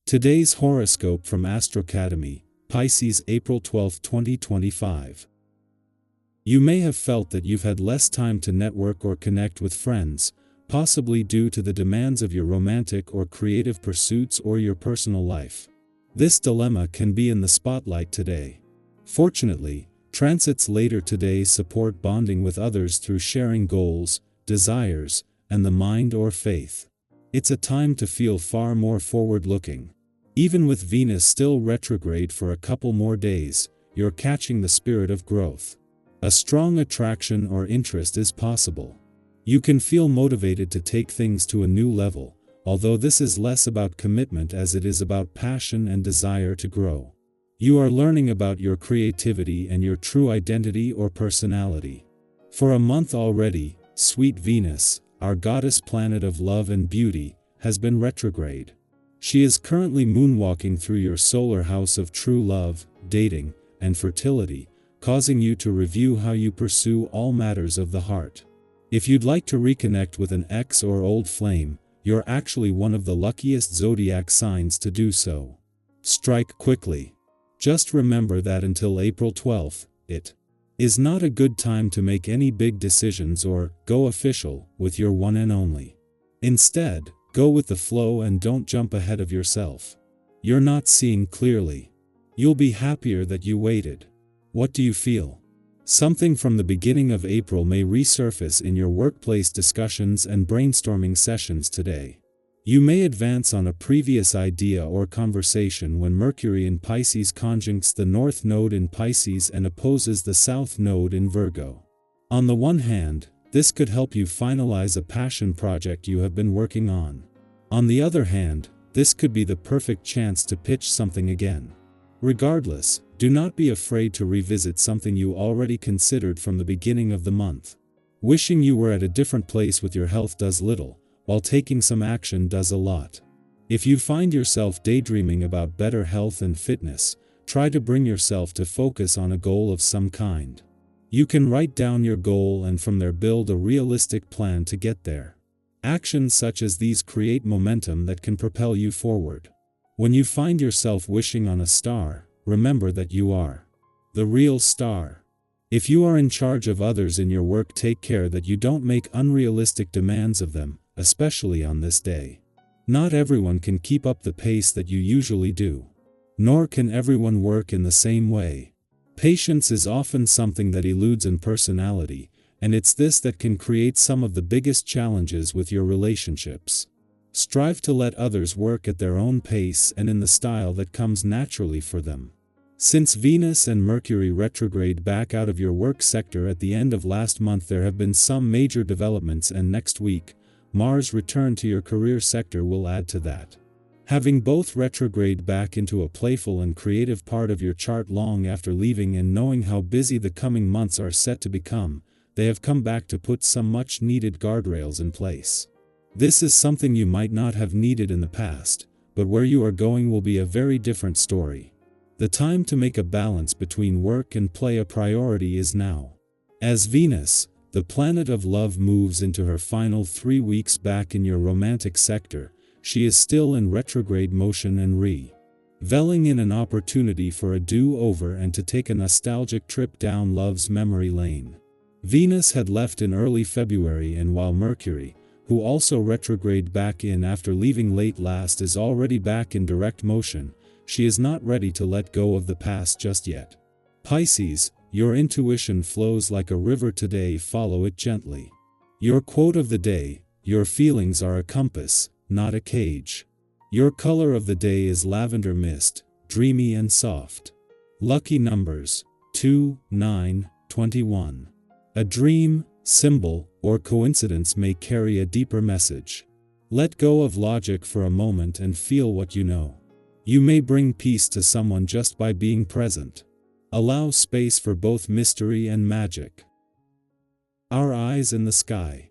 Today's horoscope from Astrocademy, Pisces, April 12, 2025. You may have felt that you've had less time to network or connect with friends, possibly due to the demands of your romantic or creative pursuits or your personal life. This dilemma can be in the spotlight today. Fortunately, transits later today support bonding with others through sharing goals, desires, and the mind or faith. It's a time to feel far more forward-looking. Even with Venus still retrograde for a couple more days, you're catching the spirit of growth. A strong attraction or interest is possible. You can feel motivated to take things to a new level, although this is less about commitment as it is about passion and desire to grow. You are learning about your creativity and your true identity or personality. For a month already, sweet Venus, our goddess planet of love and beauty, has been retrograde. She is currently moonwalking through your solar house of true love, dating, and fertility, causing you to review how you pursue all matters of the heart. If you'd like to reconnect with an ex or old flame, you're actually one of the luckiest zodiac signs to do so. Strike quickly. Just remember that until April 12th, it is not a good time to make any big decisions or go official with your one and only. Instead, go with the flow and don't jump ahead of yourself. You're not seeing clearly. You'll be happier that you waited. What do you feel? Something from the beginning of April may resurface in your workplace discussions and brainstorming sessions today. You may advance on a previous idea or conversation when Mercury in Pisces conjuncts the North Node in Pisces and opposes the South Node in Virgo. On the one hand, this could help you finalize a passion project you have been working on. On the other hand, this could be the perfect chance to pitch something again. Regardless, do not be afraid to revisit something you already considered from the beginning of the month. Wishing you were at a different place with your health does little, while taking some action does a lot. If you find yourself daydreaming about better health and fitness, try to bring yourself to focus on a goal of some kind. You can write down your goal and from there build a realistic plan to get there. Actions such as these create momentum that can propel you forward. When you find yourself wishing on a star, remember that you are the real star. If you are in charge of others in your work, take care that you don't make unrealistic demands of them, especially on this day. Not everyone can keep up the pace that you usually do. Nor can everyone work in the same way. Patience is often something that eludes in personality, and it's this that can create some of the biggest challenges with your relationships. Strive to let others work at their own pace and in the style that comes naturally for them. Since Venus and Mercury retrograde back out of your work sector at the end of last month, there have been some major developments, and next week, Mars' return to your career sector will add to that. Having both retrograde back into a playful and creative part of your chart long after leaving and knowing how busy the coming months are set to become, they have come back to put some much-needed guardrails in place. This is something you might not have needed in the past, but where you are going will be a very different story. The time to make a balance between work and play a priority is now. As Venus, the planet of love, moves into her final 3 weeks back in your romantic sector, she is still in retrograde motion and reveling in an opportunity for a do-over and to take a nostalgic trip down love's memory lane. Venus had left in early February, and while Mercury, who also retrograde back in after leaving late last, is already back in direct motion, she is not ready to let go of the past just yet. Pisces, your intuition flows like a river today, follow it gently. Your quote of the day: your feelings are a compass, not a cage. Your color of the day is lavender mist, dreamy and soft. Lucky numbers: 2, 9, 21. A dream, symbol, or coincidence may carry a deeper message. Let go of logic for a moment and feel what you know. You may bring peace to someone just by being present. Allow space for both mystery and magic. Our eyes in the sky.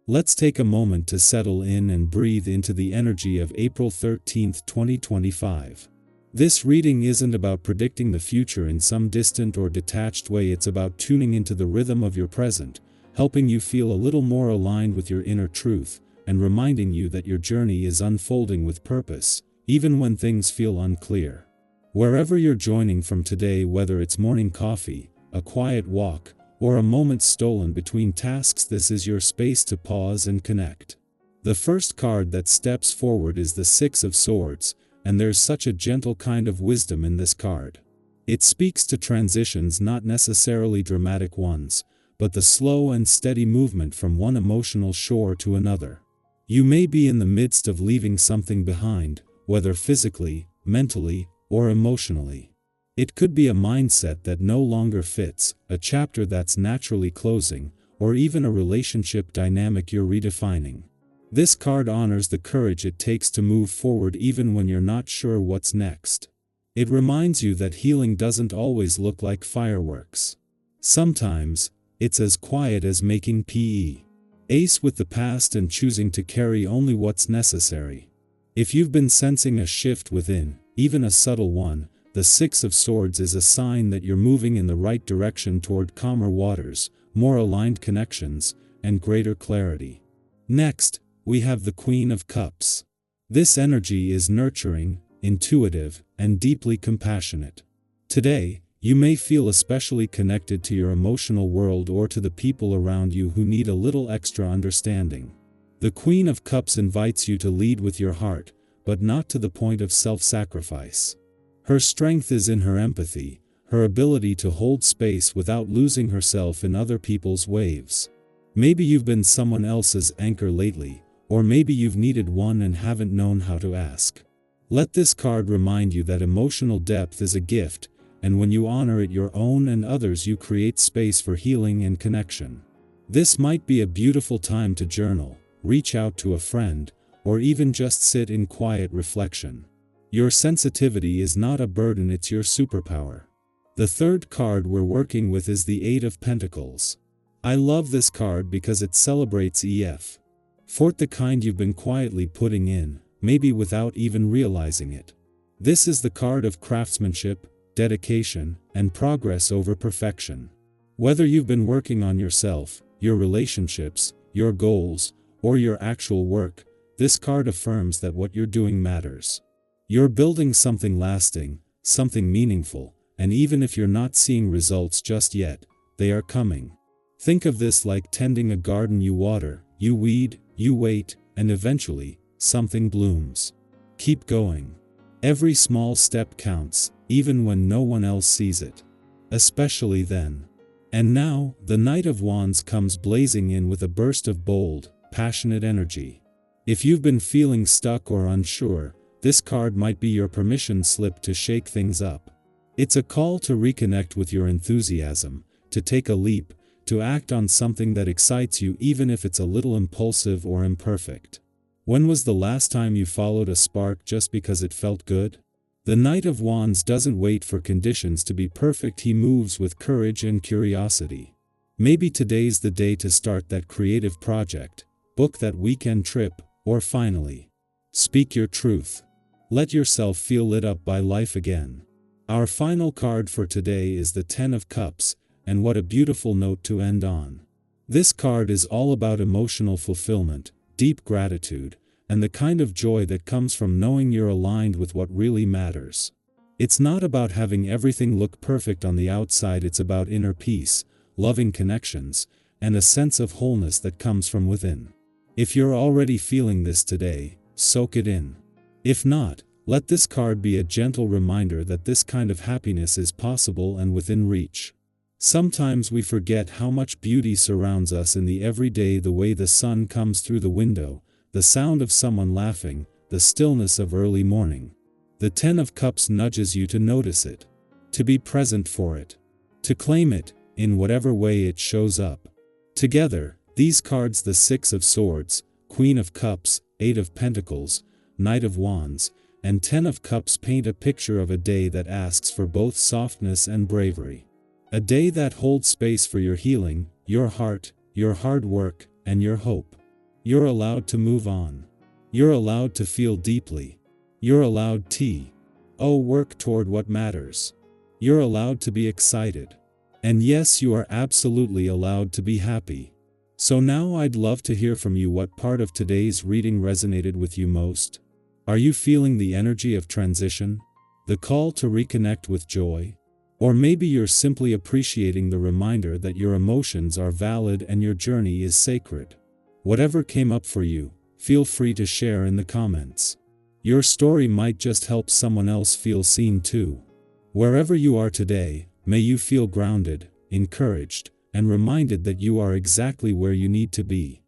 Let's take a moment to settle in and breathe into the energy of April 13, 2025. This reading isn't about predicting the future in some distant or detached way. It's about tuning into the rhythm of your present, helping you feel a little more aligned with your inner truth, and reminding you that your journey is unfolding with purpose, even when things feel unclear. Wherever you're joining from today, whether it's morning coffee, a quiet walk, or a moment stolen between tasks, this is your space to pause and connect. The first card that steps forward is the Six of Swords, and there's such a gentle kind of wisdom in this card. It speaks to transitions, not necessarily dramatic ones, but the slow and steady movement from one emotional shore to another. You may be in the midst of leaving something behind, whether physically, mentally, or emotionally. It could be a mindset that no longer fits, a chapter that's naturally closing, or even a relationship dynamic you're redefining. This card honors the courage it takes to move forward even when you're not sure what's next. It reminds you that healing doesn't always look like fireworks. Sometimes, it's as quiet as making peace with the past and choosing to carry only what's necessary. If you've been sensing a shift within, even a subtle one, the Six of Swords is a sign that you're moving in the right direction toward calmer waters, more aligned connections, and greater clarity. Next, we have the Queen of Cups. This energy is nurturing, intuitive, and deeply compassionate. Today, you may feel especially connected to your emotional world or to the people around you who need a little extra understanding. The Queen of Cups invites you to lead with your heart, but not to the point of self-sacrifice. Her strength is in her empathy, her ability to hold space without losing herself in other people's waves. Maybe you've been someone else's anchor lately, or maybe you've needed one and haven't known how to ask. Let this card remind you that emotional depth is a gift, and when you honor it, your own and others, you create space for healing and connection. This might be a beautiful time to journal, reach out to a friend, or even just sit in quiet reflection. Your sensitivity is not a burden, it's your superpower. The third card we're working with is the Eight of Pentacles. I love this card because it celebrates effort, the kind you've been quietly putting in, maybe without even realizing it. This is the card of craftsmanship, dedication, and progress over perfection. Whether you've been working on yourself, your relationships, your goals, or your actual work, this card affirms that what you're doing matters. You're building something lasting, something meaningful, and even if you're not seeing results just yet, they are coming. Think of this like tending a garden. You water, you weed, you wait, and eventually, something blooms. Keep going. Every small step counts, even when no one else sees it. Especially then. And now, the Knight of Wands comes blazing in with a burst of bold, passionate energy. If you've been feeling stuck or unsure, this card might be your permission slip to shake things up. It's a call to reconnect with your enthusiasm, to take a leap, to act on something that excites you even if it's a little impulsive or imperfect. When was the last time you followed a spark just because it felt good? The Knight of Wands doesn't wait for conditions to be perfect, he moves with courage and curiosity. Maybe today's the day to start that creative project, book that weekend trip, or finally, speak your truth. Let yourself feel lit up by life again. Our final card for today is the Ten of Cups, and what a beautiful note to end on. This card is all about emotional fulfillment, deep gratitude, and the kind of joy that comes from knowing you're aligned with what really matters. It's not about having everything look perfect on the outside, it's about inner peace, loving connections, and a sense of wholeness that comes from within. If you're already feeling this today, soak it in. If not, let this card be a gentle reminder that this kind of happiness is possible and within reach. Sometimes we forget how much beauty surrounds us in the everyday, the way the sun comes through the window, the sound of someone laughing, the stillness of early morning. The Ten of Cups nudges you to notice it, to be present for it, to claim it, in whatever way it shows up. Together, these cards, the Six of Swords, Queen of Cups, Eight of Pentacles, Knight of Wands, and Ten of Cups, paint a picture of a day that asks for both softness and bravery. A day that holds space for your healing, your heart, your hard work, and your hope. You're allowed to move on. You're allowed to feel deeply. You're allowed to work toward what matters. You're allowed to be excited. And yes, you are absolutely allowed to be happy. So now I'd love to hear from you. What part of today's reading resonated with you most? Are you feeling the energy of transition? The call to reconnect with joy? Or maybe you're simply appreciating the reminder that your emotions are valid and your journey is sacred. Whatever came up for you, feel free to share in the comments. Your story might just help someone else feel seen too. Wherever you are today, may you feel grounded, encouraged, and reminded that you are exactly where you need to be.